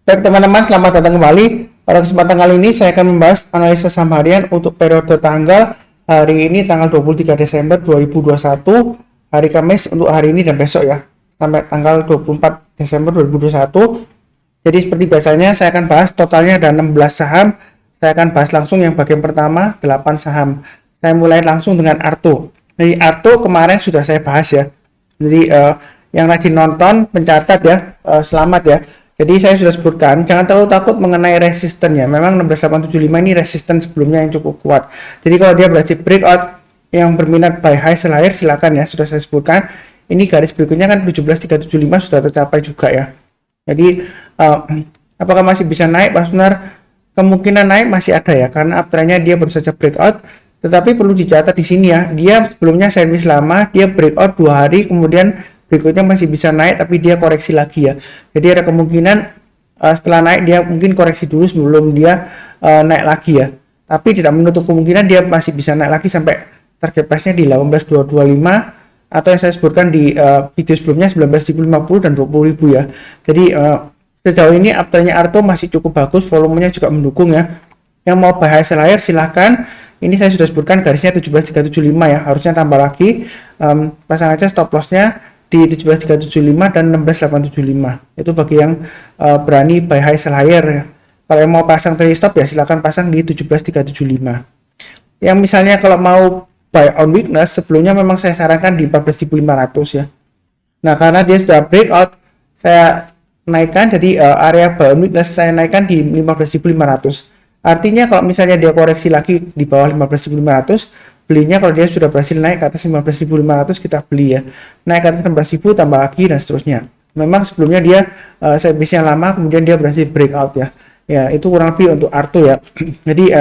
Baik teman-teman, selamat datang kembali. Pada kesempatan kali ini saya akan membahas analisa saham harian untuk periode tanggal hari ini tanggal 23 Desember 2021, hari Kamis untuk hari ini dan besok ya, sampai tanggal 24 Desember 2021. Jadi seperti biasanya saya akan bahas totalnya ada 16 saham. Saya akan bahas langsung yang bagian pertama 8 saham. Saya mulai langsung dengan Arto. Jadi Arto kemarin sudah saya bahas ya. Jadi yang rajin nonton pencatat ya, selamat ya. Jadi saya sudah sebutkan, jangan terlalu takut mengenai resistennya. Memang 16875 ini resisten sebelumnya yang cukup kuat. Jadi kalau dia berhasil breakout, yang berminat buy high sell higher silakan ya, sudah saya sebutkan. Ini garis berikutnya kan 17375 sudah tercapai juga ya. Jadi apakah masih bisa naik Pak Sunar? Kemungkinan naik masih ada ya, karena uptrendnya dia baru saja breakout. Tetapi perlu dicatat di sini ya, dia sebelumnya service lama, dia breakout 2 hari, kemudian berikutnya masih bisa naik tapi dia koreksi lagi ya. Jadi ada kemungkinan setelah naik dia mungkin koreksi dulu sebelum dia naik lagi ya. Tapi tidak menutup kemungkinan dia masih bisa naik lagi sampai target price-nya di 18.225 atau yang saya sebutkan di video sebelumnya 19.050 dan 20.000 ya. Jadi sejauh ini uptrendnya Arto masih cukup bagus, volumenya juga mendukung ya. Yang mau buy high sell higher silahkan. Ini saya sudah sebutkan garisnya 17.375 ya, harusnya tambah lagi. Pasang aja stop loss-nya di 17.375 dan 16.875. Itu bagi yang berani buy high sell higher ya. Kalau yang mau pasang trailing stop ya silakan pasang di 17.375. Yang misalnya kalau mau buy on weakness, sebelumnya memang saya sarankan di 14.500 ya. Nah, karena dia sudah breakout, saya naikkan jadi area buy on weakness saya naikkan di 15.500. Artinya kalau misalnya dia koreksi lagi di bawah 15.500, belinya kalau dia sudah berhasil naik ke atas 15.500 kita beli ya, naik ke atas 16.000 tambah lagi dan seterusnya. Memang sebelumnya dia service-nya lama, kemudian dia berhasil breakout ya. Ya itu kurang lebih untuk Arto ya. Jadi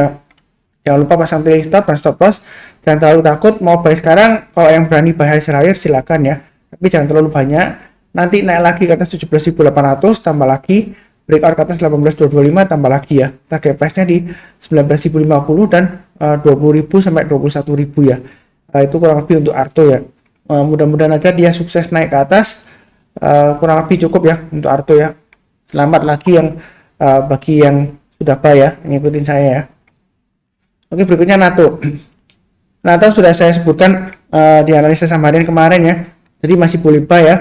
jangan lupa pasang trailing stop dan stop loss. Jangan terlalu takut mau buy sekarang. Kalau yang berani buy high sell higher silakan ya, tapi jangan terlalu banyak. Nanti naik lagi ke atas 17.800 tambah lagi, breakout ke atas 18.225 tambah lagi ya. Target price-nya di 19.050 dan 20.000 sampai 21.000 ya. Itu kurang lebih untuk Arto ya. Mudah-mudahan aja dia sukses naik ke atas. Kurang lebih cukup ya untuk Arto ya. Selamat lagi yang bagi yang sudah buy ya, ngikutin saya ya. Oke, berikutnya NATO. NATO sudah saya sebutkan di analisa saham harian kemarin ya. Jadi masih boleh buy ya.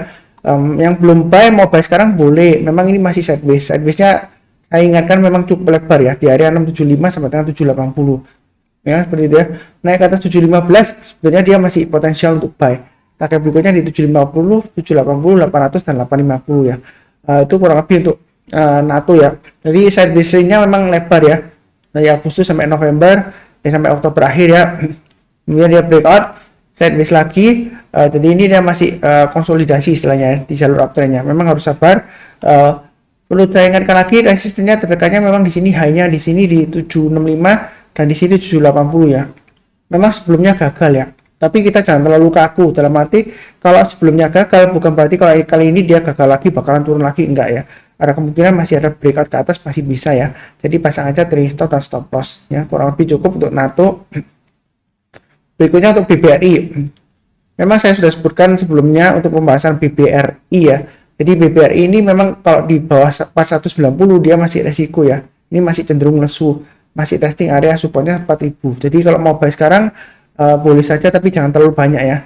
Yang belum buy mau buy sekarang boleh. Memang ini masih sideways. Sideways-nya saya ingatkan memang cukup lebar ya, di area 675 sampai dengan 780. Ya, seperti itu ya. Naik ke atas 715 sebenarnya dia masih potensial untuk buy. Target berikutnya di 750, 780, 800 dan 850 ya. Itu kurang lebih untuk NATO ya. Jadi sideways-nya memang lebar ya. Dari Agustus sampai November ya, sampai Oktober akhir ya. Kemudian dia breakout sideways lagi. Jadi ini dia masih konsolidasi istilahnya di jalur uptrendnya. Memang harus sabar. Perlu saya ingatkan lagi resistennya terdekatnya memang di sini hanya di sini di 765 dan di sini 780 ya. Memang sebelumnya gagal ya. Tapi kita jangan terlalu kaku, dalam arti kalau sebelumnya gagal bukan berarti kalau kali ini dia gagal lagi bakalan turun lagi, enggak ya. Ada kemungkinan masih ada breakout ke atas, masih bisa ya. Jadi pasang aja trailing stop dan stop loss ya. Kurang lebih cukup untuk NATO. Berikutnya untuk BBRI. Memang saya sudah sebutkan sebelumnya untuk pembahasan BBRI ya. Jadi BBRI ini memang kalau di bawah 4190 dia masih resiko ya. Ini masih cenderung lesu, masih testing area supportnya 4000. Jadi kalau mau buy sekarang boleh saja, tapi jangan terlalu banyak ya.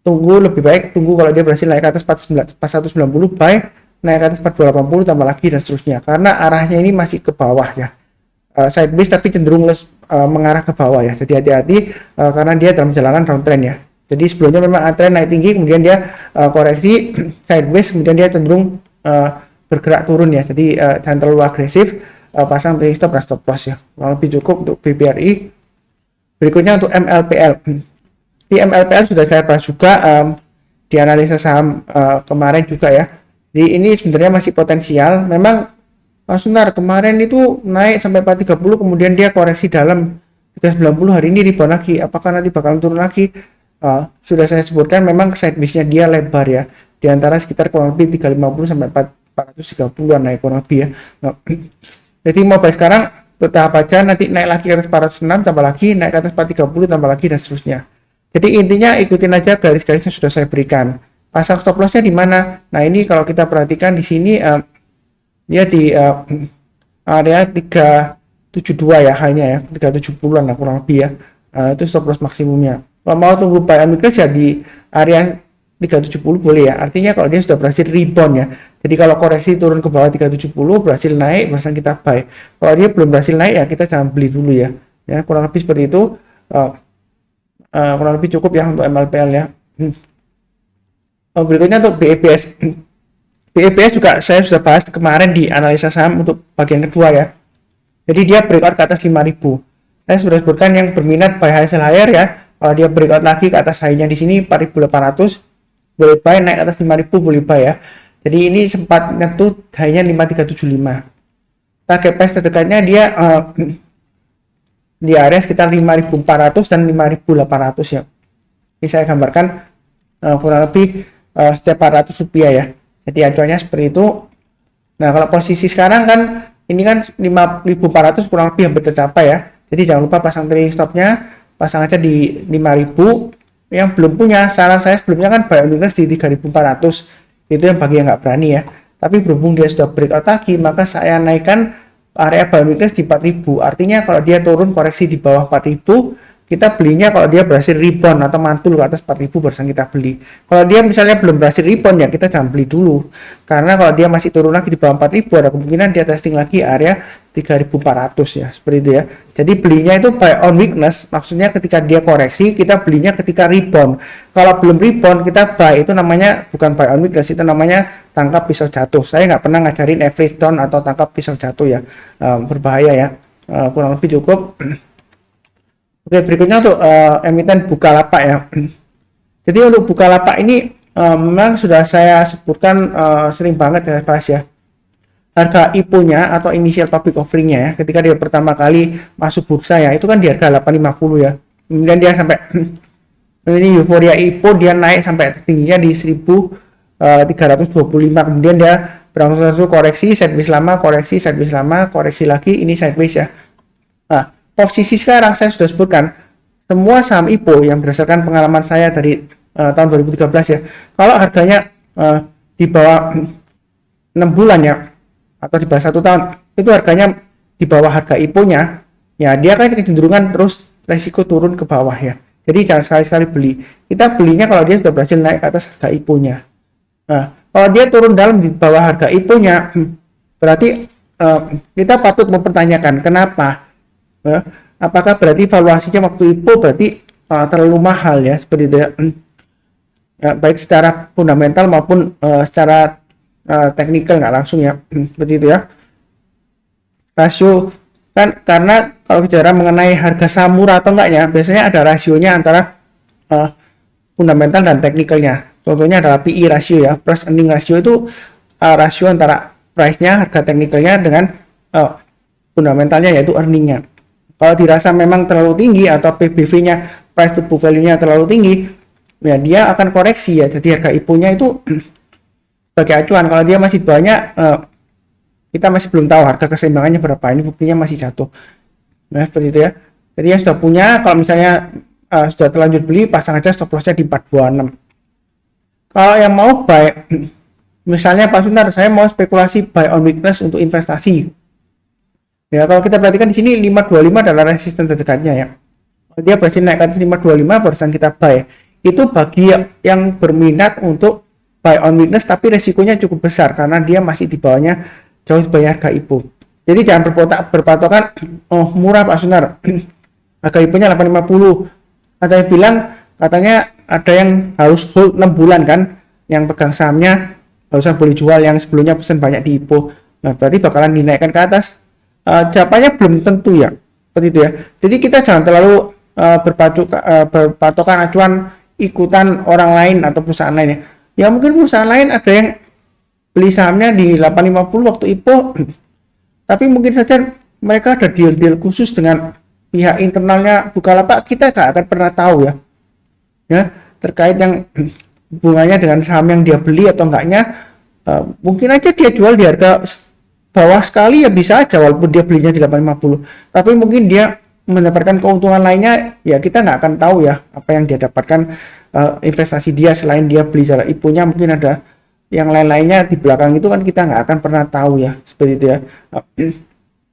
Lebih baik tunggu kalau dia berhasil naik ke atas 4190 buy, naik ke atas 4280 tambah lagi dan seterusnya. Karena arahnya ini masih ke bawah ya. Sideways tapi cenderung mengarah ke bawah ya. Jadi hati-hati karena dia dalam perjalanan downtrend ya. Jadi sebelumnya memang trend naik tinggi, kemudian dia koreksi sideways, kemudian dia cenderung bergerak turun ya. Jadi jangan terlalu agresif, pasang trailing stop dan stop loss ya. Lebih cukup untuk BBRI. Berikutnya untuk MLPL. Di MLPL sudah saya bahas juga di analisa saham kemarin juga ya. Jadi ini sebenarnya masih potensial. Memang Mas Sunar kemarin itu naik sampai 430, kemudian dia koreksi dalam 390, hari ini rebound lagi. Apakah nanti bakal turun lagi? Sudah saya sebutkan memang sideways-nya dia lebar ya. Di antara sekitar kurang lebih 350 sampai 430-an naik kurang lebih ya. Nah, jadi mau buy sekarang bertahap aja, nanti naik lagi ke atas 406 tambah lagi, naik ke atas 430 tambah lagi dan seterusnya. Jadi intinya ikutin aja garis-garisnya sudah saya berikan. Pasang stop loss-nya di mana? Nah, ini kalau kita perhatikan di sini Dia di area 372 ya, hanya ya 370-an lah kurang lebih ya. Itu stop loss maksimumnya. Kalau mau tunggu buy on weakness ya di area 370 boleh ya. Artinya kalau dia sudah berhasil rebound ya. Jadi kalau koreksi turun ke bawah 370 berhasil naik, barusan kita buy. Kalau dia belum berhasil naik ya kita jangan beli dulu ya. Ya kurang lebih seperti itu. Kurang lebih cukup ya untuk MLPL ya. Berikutnya untuk BEPS. BEPS juga saya sudah bahas kemarin di analisa saham untuk bagian kedua ya. Jadi dia breakout ke atas 5000. Saya sudah sebutkan yang berminat buy high sell higher ya. Kalau dia breakout lagi ke atas high-nya di sini 4800, boleh buy, naik ke atas 5000 boleh buy ya. Jadi ini sempat nyentuh high-nya 5375. Target price terdekatnya dia di area sekitar 5400 dan 5800 ya. Ini saya gambarkan kurang lebih setiap 400 rupiah ya. Jadi acuannya seperti itu. Nah kalau posisi sekarang kan ini kan 5400 kurang lebih hampir tercapai ya. Jadi jangan lupa pasang trailing stopnya, pasang aja di 5000. Yang belum punya, saran saya sebelumnya kan buy on weakness di 3400. Itu yang bagi yang nggak berani ya. Tapi berhubung dia sudah breakout lagi, maka saya naikkan area buy on weakness di 4000. Artinya kalau dia turun koreksi di bawah 4000, kita belinya kalau dia berhasil rebound atau mantul ke atas 4000 barusan kita beli. Kalau dia misalnya belum berhasil rebound ya kita jangan beli dulu. Karena kalau dia masih turun lagi di bawah 4000 ada kemungkinan dia testing lagi area 3400 ya, seperti itu ya. Jadi belinya itu buy on weakness, maksudnya ketika dia koreksi kita belinya ketika rebound. Kalau belum rebound kita buy, itu namanya bukan buy on weakness, itu namanya tangkap pisau jatuh. Saya nggak pernah ngajarin average down atau tangkap pisau jatuh ya, berbahaya ya. Kurang lebih cukup. Oke, berikutnya untuk emiten Bukalapak ya. Jadi untuk Bukalapak ini memang sudah saya sebutkan sering banget ya bahas ya. Harga IPO-nya atau initial public offering-nya ya, ketika dia pertama kali masuk bursa ya, itu kan di harga 850 ya. Kemudian dia sampai ini euforia IPO dia naik sampai tertingginya di 1325. Kemudian dia berangsur-angsur koreksi, sideways lama, koreksi, sideways lama, koreksi lagi, ini sideways ya. Nah, posisi sekarang saya sudah sebutkan semua saham IPO yang berdasarkan pengalaman saya dari tahun 2013 ya, kalau harganya di bawah 6 bulan ya atau di bawah 1 tahun itu harganya di bawah harga IPO-nya ya, dia kan kecenderungan terus resiko turun ke bawah ya. Jadi jangan sekali-sekali beli. Kita belinya kalau dia sudah berhasil naik ke atas harga IPO-nya. Nah, kalau dia turun dalam di bawah harga IPO-nya berarti kita patut mempertanyakan kenapa. Apakah berarti valuasinya waktu IPO berarti terlalu mahal ya, seperti itu ya. Baik secara fundamental maupun secara teknikal nggak langsung ya, seperti itu ya. Rasio kan, karena kalau bicara mengenai harga saham murah atau enggaknya biasanya ada rasionya antara fundamental dan teknikalnya. Contohnya adalah PE rasio ya, price earning ratio itu rasio antara price-nya, harga teknikalnya dengan fundamentalnya yaitu earning-nya. Kalau dirasa memang terlalu tinggi atau PBV-nya, price to book value-nya terlalu tinggi, ya dia akan koreksi ya. Jadi harga IPO-nya itu sebagai acuan. Kalau dia masih banyak, kita masih belum tahu harga keseimbangannya berapa. Ini buktinya masih jatuh. Nah, seperti itu ya. Jadi yang sudah punya, kalau misalnya sudah terlanjur beli, pasang aja stop loss-nya di 426. Kalau yang mau buy, misalnya Pak Suntar, saya mau spekulasi buy on weakness untuk investasi. Ya, kalau kita perhatikan di sini 525 adalah resisten terdekatnya ya. Kalau dia berhasil naik ke atas 525 barusan kita buy. Itu bagi yang berminat untuk buy on weakness tapi resikonya cukup besar karena dia masih di bawahnya jauh lebih harga IPO. Jadi jangan berpatokan murah Pak Sunar. Harga IPO-nya 850. Katanya ada yang harus hold 6 bulan kan, yang pegang sahamnya harusnya boleh jual, yang sebelumnya pesan banyak di IPO. Nah, berarti bakalan dinaikkan ke atas. Jawabannya belum tentu ya, seperti itu ya. Jadi kita jangan terlalu berpatokan acuan ikutan orang lain atau perusahaan lain ya. Ya mungkin perusahaan lain ada yang beli sahamnya di 850 waktu IPO, tapi mungkin saja mereka ada deal-deal khusus dengan pihak internalnya Bukalapak, kita gak akan pernah tahu ya. Ya, terkait yang hubungannya dengan saham yang dia beli atau enggaknya, mungkin aja dia jual di harga bawah sekali ya, bisa aja walaupun dia belinya di 850, tapi mungkin dia mendapatkan keuntungan lainnya ya, kita nggak akan tahu ya apa yang dia dapatkan investasi dia selain dia beli secara IPO-nya. Mungkin ada yang lain-lainnya di belakang itu kan kita nggak akan pernah tahu ya, seperti itu ya.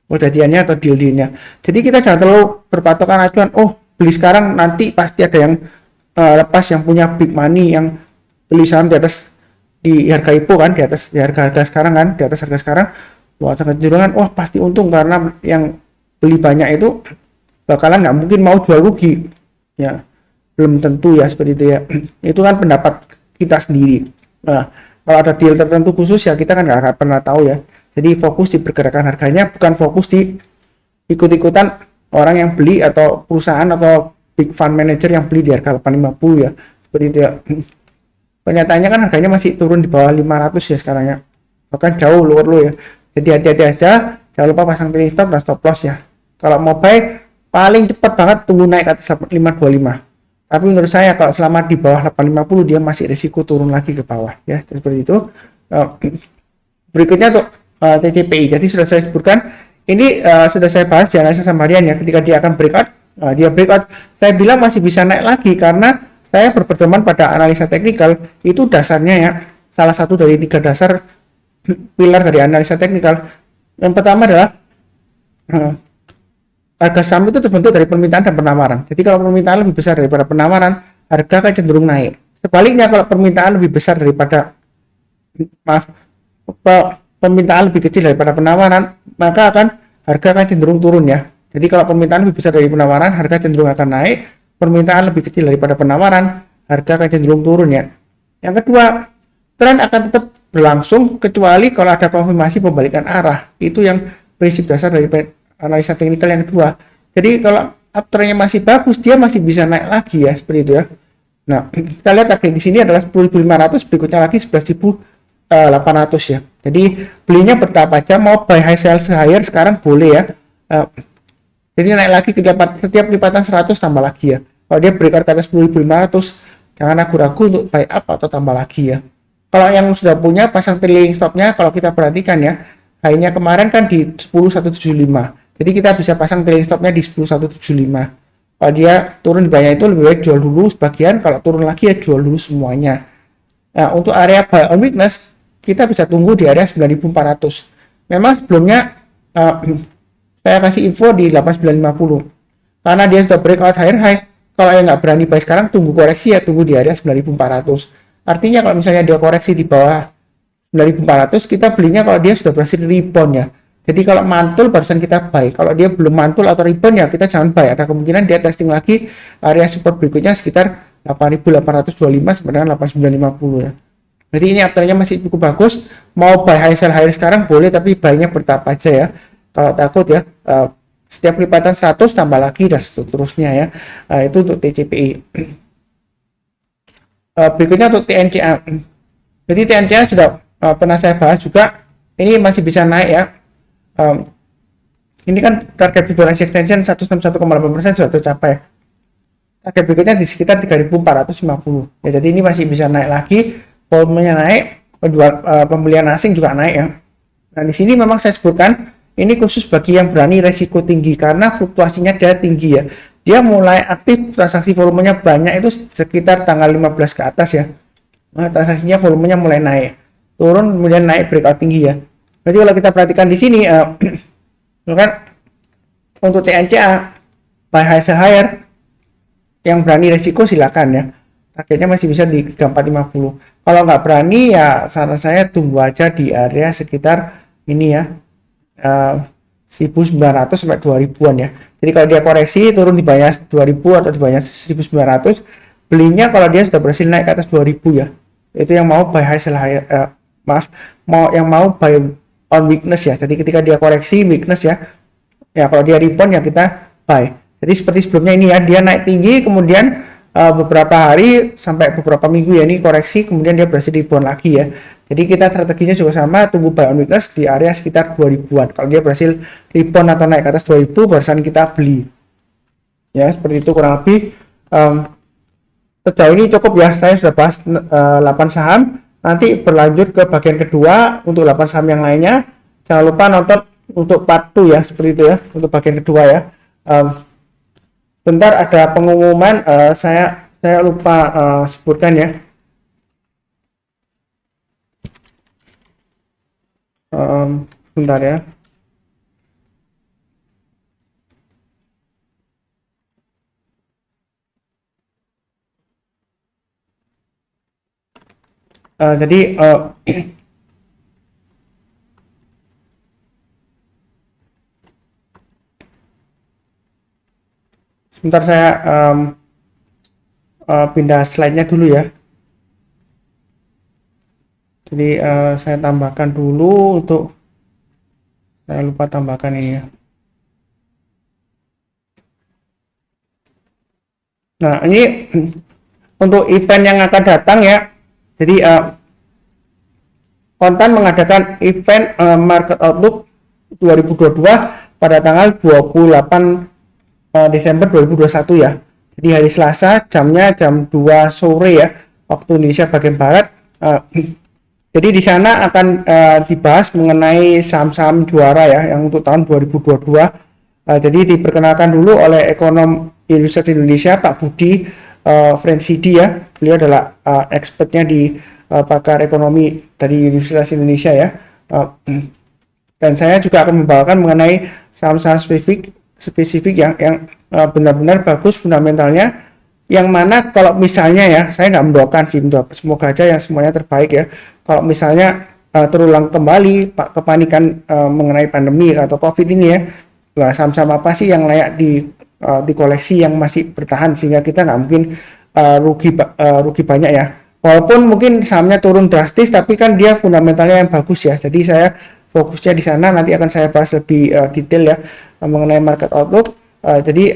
Kejadiannya atau deal-dealnya. Jadi kita jangan terlalu berpatokan acuan, oh beli sekarang nanti pasti ada yang lepas, yang punya big money yang beli saham di atas, di harga IPO kan, di atas di harga sekarang kan, di atas harga sekarang, wah sangat kecenderungan wah pasti untung karena yang beli banyak itu bakalan nggak mungkin mau jual rugi ya, belum tentu ya, seperti itu ya. Itu kan pendapat kita sendiri. Nah, kalau ada deal tertentu khusus ya kita kan nggak akan pernah tahu ya. Jadi fokus di pergerakan harganya, bukan fokus di ikut-ikutan orang yang beli atau perusahaan atau big fund manager yang beli di harga 850 ya, seperti itu ya. Kenyataannya kan harganya masih turun di bawah 500 ya sekarang ya, bahkan jauh lower low ya. Jadi hati-hati aja, jangan lupa pasang trailing stop dan stop loss ya. Kalau mau buy paling cepat banget tunggu naik ke atas 525. Tapi menurut saya kalau selama di bawah 850 dia masih risiko turun lagi ke bawah ya, seperti itu. Berikutnya untuk TCPI. Jadi sudah saya sebutkan, ini sudah saya bahas di analisa saham harian ya, ketika dia akan breakout, dia breakout, saya bilang masih bisa naik lagi karena saya berpedoman pada analisa teknikal. Itu dasarnya ya, salah satu dari 3 dasar pilar dari analisa teknikal. Yang pertama adalah harga saham itu terbentuk dari permintaan dan penawaran. Jadi kalau permintaan lebih besar daripada penawaran, harga akan cenderung naik. Sebaliknya kalau permintaan lebih besar daripada permintaan lebih kecil daripada penawaran, maka harga akan cenderung turun ya. Jadi kalau permintaan lebih besar dari penawaran, harga cenderung akan naik. Permintaan lebih kecil daripada penawaran, harga akan cenderung turun ya. Yang kedua, tren akan tetap berlangsung kecuali kalau ada konfirmasi pembalikan arah. Itu yang prinsip dasar dari analisa teknikal yang kedua. Jadi kalau uptrendnya masih bagus, dia masih bisa naik lagi ya, seperti itu ya. Nah, kita lihat target di sini adalah 10.500, berikutnya lagi 11.800 ya. Jadi belinya bertahap aja, mau buy high sell higher sekarang boleh ya. Jadi naik lagi ke setiap lipatan 100 tambah lagi ya. Kalau dia breakout ke atas 10.500, jangan ragu-ragu untuk buy up atau tambah lagi ya. Kalau yang sudah punya pasang trailing stopnya, kalau kita perhatikan ya, high-nya kemarin kan di 10.175. Jadi kita bisa pasang trailing stopnya di 10.175. Kalau dia turun di banyak itu lebih baik jual dulu sebagian, kalau turun lagi ya jual dulu semuanya. Nah, untuk area buy on weakness kita bisa tunggu di area 9.400. Memang sebelumnya saya kasih info di 8.950 karena dia sudah breakout higher high. Kalau yang nggak berani buy sekarang, tunggu koreksi ya, tunggu di area 9.400. Artinya kalau misalnya dia koreksi di bawah 9.400, kita belinya kalau dia sudah berhasil rebound ya. Jadi kalau mantul barusan kita buy, kalau dia belum mantul atau rebound ya kita jangan buy. Ada kemungkinan dia testing lagi area support berikutnya sekitar 8.825 sampai dengan 8.950 ya. Jadi ini uptrendnya masih cukup bagus. Mau buy high sell higher sekarang boleh, tapi buy-nya bertahap aja ya. Kalau takut ya, setiap lipatan 100 tambah lagi dan seterusnya ya. Itu untuk TCPI. Berikutnya untuk TNCA. Jadi TNCA sudah pernah saya bahas juga. Ini masih bisa naik ya. Ini kan target Fibonacci extension 161,8% sudah tercapai. Target berikutnya di sekitar 3.450 ya. Jadi ini masih bisa naik lagi, volumenya naik, pembelian asing juga naik ya. Nah di sini memang saya sebutkan ini khusus bagi yang berani resiko tinggi karena fluktuasinya dia tinggi ya. Dia mulai aktif transaksi volumenya banyak itu sekitar tanggal 15 ke atas ya. Nah, transaksinya volumenya mulai naik, turun kemudian naik breakout tinggi ya. Jadi kalau kita perhatikan di sini kan untuk TNCA buy high sell higher, yang berani resiko silakan ya. Targetnya masih bisa di 3450. Kalau nggak berani ya saran saya tunggu aja di area sekitar ini ya, 1.900 sampai 2.000-an ya. Jadi kalau dia koreksi turun di bawah 2.000 atau di bawah 1.900, belinya kalau dia sudah berhasil naik ke atas 2.000 ya. Itu yang mau buy high sell higher, yang mau buy on weakness ya. Jadi ketika dia koreksi weakness ya, kalau dia rebound ya kita buy. Jadi seperti sebelumnya ini ya, dia naik tinggi kemudian beberapa hari sampai beberapa minggu ya ini koreksi, kemudian dia berhasil rebound lagi ya. Jadi kita strateginya juga sama, tunggu buy on weakness di area sekitar 2.000-an. Kalau dia berhasil rebound atau naik ke atas 2.000 barusan kita beli. Ya, seperti itu kurang lebih. Sejauh ini cukup ya, saya sudah bahas 8 saham. Nanti berlanjut ke bagian kedua untuk 8 saham yang lainnya. Jangan lupa nonton untuk part 2 ya, seperti itu ya, untuk bagian kedua ya. Bentar ada pengumuman, saya lupa sebutkan ya. Bentar ya. Jadi sebentar saya pindah slide-nya dulu ya. Jadi saya tambahkan dulu untuk, saya lupa tambahkan ini ya. Nah ini untuk event yang akan datang ya. Jadi Kontan mengadakan event Market Outlook 2022 pada tanggal 28 Desember 2021 ya. Jadi hari Selasa, jamnya jam 2 sore ya, waktu Indonesia bagian barat. Jadi di sana akan dibahas mengenai saham-saham juara ya, yang untuk tahun 2022. Jadi diperkenalkan dulu oleh ekonom Universitas Indonesia Pak Budi Frensidi ya. Beliau adalah expertnya di pakar ekonomi dari Universitas Indonesia ya. Dan saya juga akan membawakan mengenai saham-saham spesifik yang benar-benar bagus fundamentalnya, yang mana kalau misalnya ya, saya nggak mendoakan sih, semoga aja yang semuanya terbaik ya. Kalau misalnya terulang kembali kepanikan mengenai pandemi atau COVID ini ya, saham-saham apa sih yang layak di koleksi yang masih bertahan sehingga kita nggak mungkin rugi banyak ya. Walaupun mungkin sahamnya turun drastis, tapi kan dia fundamentalnya yang bagus ya. Jadi saya fokusnya di sana, nanti akan saya bahas lebih detail ya mengenai market outlook. Jadi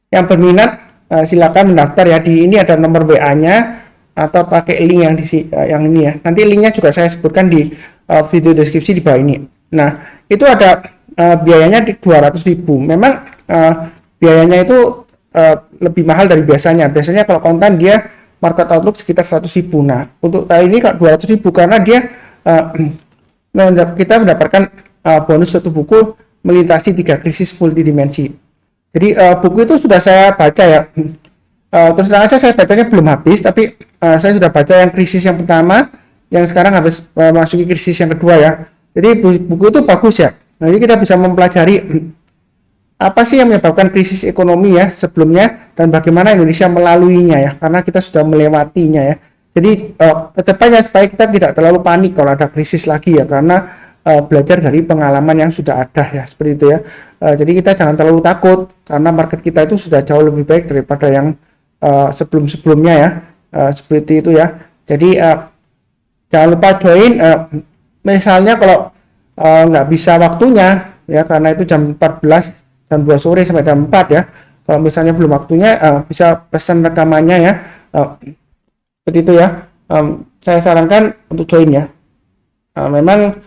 yang berminat silakan mendaftar ya. Di ini ada nomor WA-nya atau pakai link yang ini ya. Nanti linknya juga saya sebutkan di video deskripsi di bawah ini. Nah, itu ada biayanya di 200.000. Memang biayanya itu lebih mahal dari biasanya. Biasanya kalau kontan dia market outlook sekitar 100.000. Nah, untuk kali ini 200.000 karena dia kita mendapatkan bonus satu buku melintasi 3 krisis multidimensi. Jadi buku itu sudah saya baca ya. Terus terang aja saya bacanya belum habis, tapi saya sudah baca yang krisis yang pertama, yang sekarang habis masuki krisis yang kedua ya. Jadi buku itu bagus ya. Nah, jadi kita bisa mempelajari apa sih yang menyebabkan krisis ekonomi ya sebelumnya, dan bagaimana Indonesia melaluinya ya, karena kita sudah melewatinya ya. Jadi kedepannya supaya kita tidak terlalu panik kalau ada krisis lagi ya, karena belajar dari pengalaman yang sudah ada ya, seperti itu ya. Jadi kita jangan terlalu takut karena market kita itu sudah jauh lebih baik daripada yang sebelum-sebelumnya ya, seperti itu ya. Jadi jangan lupa join, misalnya kalau nggak bisa waktunya ya, karena itu jam 14, jam 2 sore sampai jam 4 ya. Kalau misalnya belum waktunya, bisa pesan rekamannya ya, seperti itu ya. Saya sarankan untuk join ya. Memang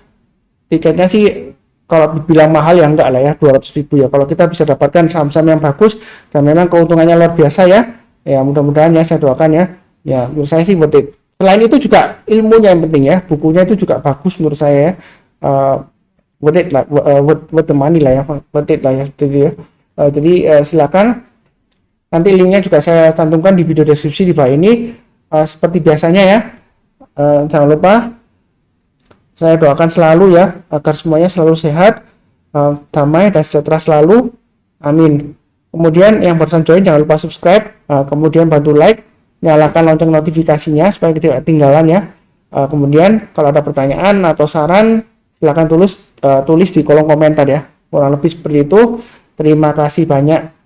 tiketnya sih kalau dibilang mahal ya enggak lah ya, 200.000 ya. Kalau kita bisa dapatkan saham-saham yang bagus dan memang keuntungannya luar biasa ya. Ya mudah-mudahan ya, saya doakan ya. Ya menurut saya sih worth it. Selain itu juga ilmunya yang penting ya. Bukunya itu juga bagus menurut saya ya. Worth it lah, worth the money lah ya, worth it lah ya. Jadi silakan. Nanti linknya juga saya cantumkan di video deskripsi di bawah ini. Seperti biasanya ya. Jangan lupa saya doakan selalu ya agar semuanya selalu sehat, damai dan sejahtera selalu. Amin. Kemudian yang barusan join jangan lupa subscribe, kemudian bantu like, nyalakan lonceng notifikasinya supaya tidak ketinggalan ya. Kemudian kalau ada pertanyaan atau saran silakan tulis di kolom komentar ya. Kurang lebih seperti itu. Terima kasih banyak.